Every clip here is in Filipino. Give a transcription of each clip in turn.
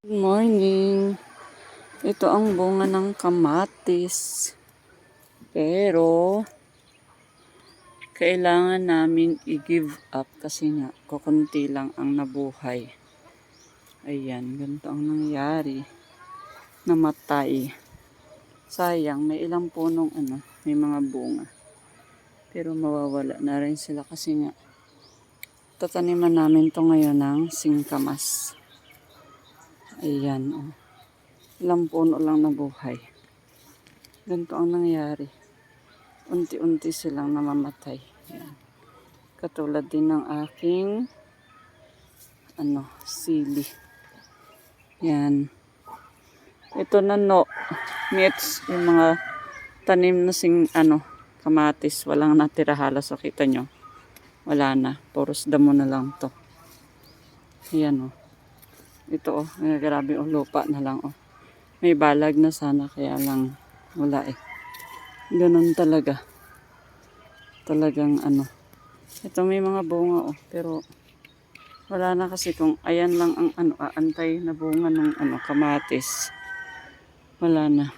Good morning. Ito ang bunga ng kamatis. Pero, kailangan namin i-give up kasi nga, kukunti lang ang nabuhay. Ayan, ganito ang nangyari. Namatay. Sayang, may ilang punong may mga bunga. Pero mawawala na rin sila kasi nga, tataniman namin to ngayon ng singkamas. Ayan, oh. Ilang puno lang nabuhay. Ganito ang nangyari. Unti-unti silang namamatay. Ayan. Katulad din ng aking sili. Yan. Ito na meets yung mga tanim na kamatis. Walang natira halos. So, kita nyo. Wala na. Puros damo na lang to. Ayan Ito grabe lupa na lang May balag na sana kaya lang wala Ganun talaga. Talagang Ito may mga bunga pero wala na kasi kung ayan lang ang aantay na bunga ng kamatis. Wala na.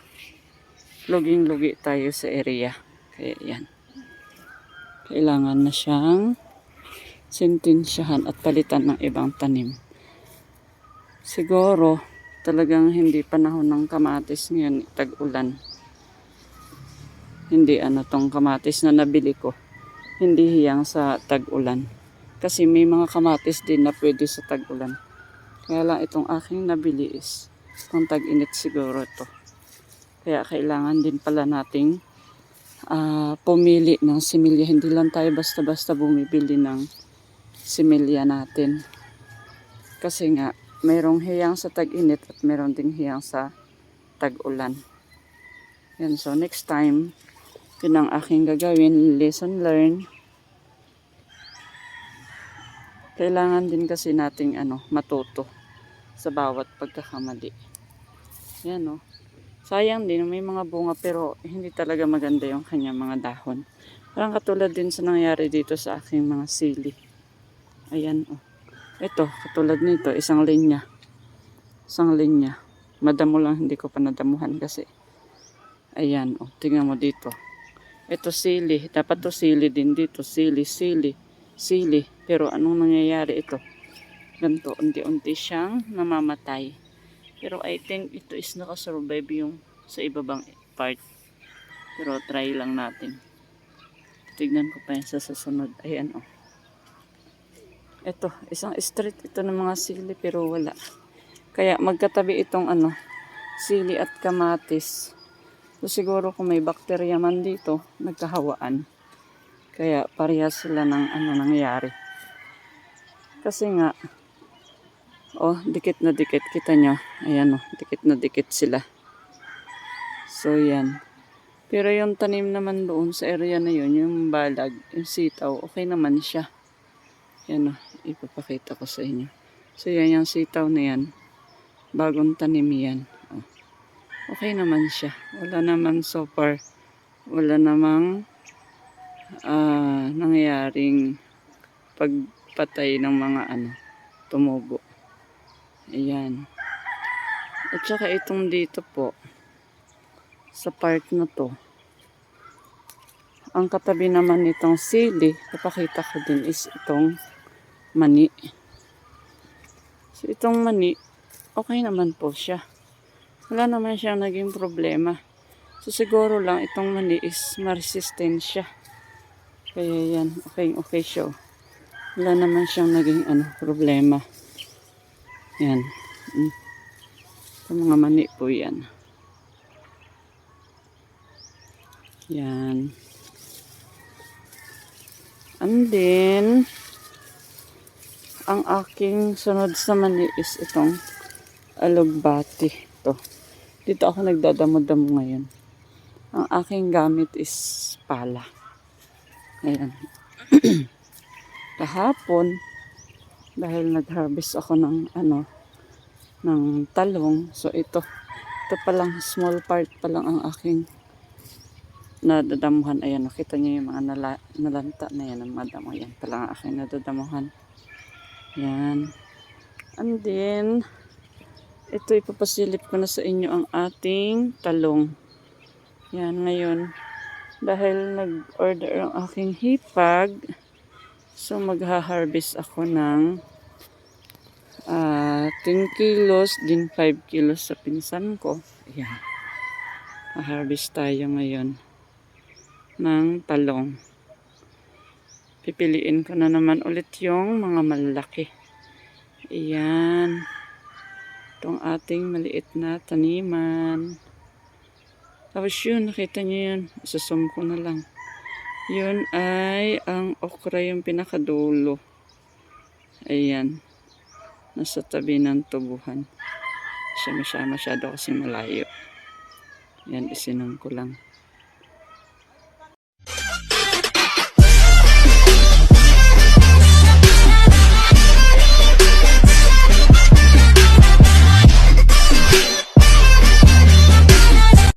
Luging-lugi tayo sa area. Kaya yan. Kailangan na siyang sintensyahan at palitan ng ibang tanim. Siguro talagang hindi panahon ng kamatis ngayon, tag-ulan. Hindi tong kamatis na nabili ko. Hindi hiyang sa tag-ulan. Kasi may mga kamatis din na pwede sa tag-ulan. Kaya lang itong aking nabili is kung tag-init siguro ito. Kaya kailangan din pala nating pumili ng similya. Hindi lang tayo basta-basta bumibili ng similya natin. Kasi nga, mayroong hiyang sa tag-init at mayroong ding hiyang sa tag-ulan. Yan, so next time, yun ang aking gagawin, lesson learned. Kailangan din kasi nating matuto sa bawat pagkakamali. Yan Sayang din, may mga bunga pero hindi talaga maganda yung kanyang mga dahon. Parang katulad din sa nangyari dito sa aking mga sili. Ayan Ito, katulad nito, isang linya. Isang linya. Madamo lang, hindi ko pa nadamuhan kasi. Ayan tingnan mo dito. Ito sili, dapat to sili din dito. Sili. Pero anong nangyayari ito? Ganito, unti-unti siyang namamatay. Pero I think ito is nakasurvive yung sa ibabang part. Pero try lang natin. Tignan ko pa yan sa susunod. Ayan Ito, isang street ito ng mga sili pero wala. Kaya magkatabi itong sili at kamatis. So siguro kung may bakterya man dito, nagkahawaan. Kaya parehas sila ng nangyari. Kasi nga, dikit na dikit. Kita nyo, ayan dikit na dikit sila. So yan. Pero yung tanim naman doon sa area na yun, yung balag, yung sitaw, okay naman siya. Yan ipapakita ko sa inyo. So yan yung sitaw na yan. Bagong tanim yan. Okay naman siya. Wala naman so far. Wala namang nangyaring pagpatay ng mga tumubo. Ayan. At saka itong dito po, sa part na to, ang katabi naman nitong sili, papakita ko din is itong mani. So itong mani, okay naman po siya. Wala naman siyang naging problema. So siguro lang itong mani is ma-resistant siya. Kaya yan, okay siya. Wala naman siyang naging problema. Yan. Itong mga mani po yan. Yan. And then, ang aking sunod sa mani is itong alugbati. Dito ako nagdadamo-damo ngayon. Ang aking gamit is pala. Ayan. Kahapon, dahil nag-harvest ako ng talong. So ito pa lang, small part pa lang ang aking nadadamuhan. Ayan, nakita niyo yung mga nalanta na yan, ang madamo. Yan pa lang ang aking nadadamuhan. Yan. And then, Ito, ipapasilip ko na sa inyo ang ating talong. Yan, ngayon. Dahil nag-order ang aking hipag, so magha-harvest ako ng 10 kilos, din 5 kilos sa pinsan ko. Ayan. Ha-harvest tayo ngayon ng talong. Pipiliin ko na naman ulit yung mga malaki. Ayan. Itong ating maliit na taniman. Tapos yun, nakita nyo yun. Isusum ko na lang. Yun ay ang okra yung pinakadulo. Ayan. Nasa tabi ng tubuhan. Siya masyado kasi malayo. Yan, isinum ko lang.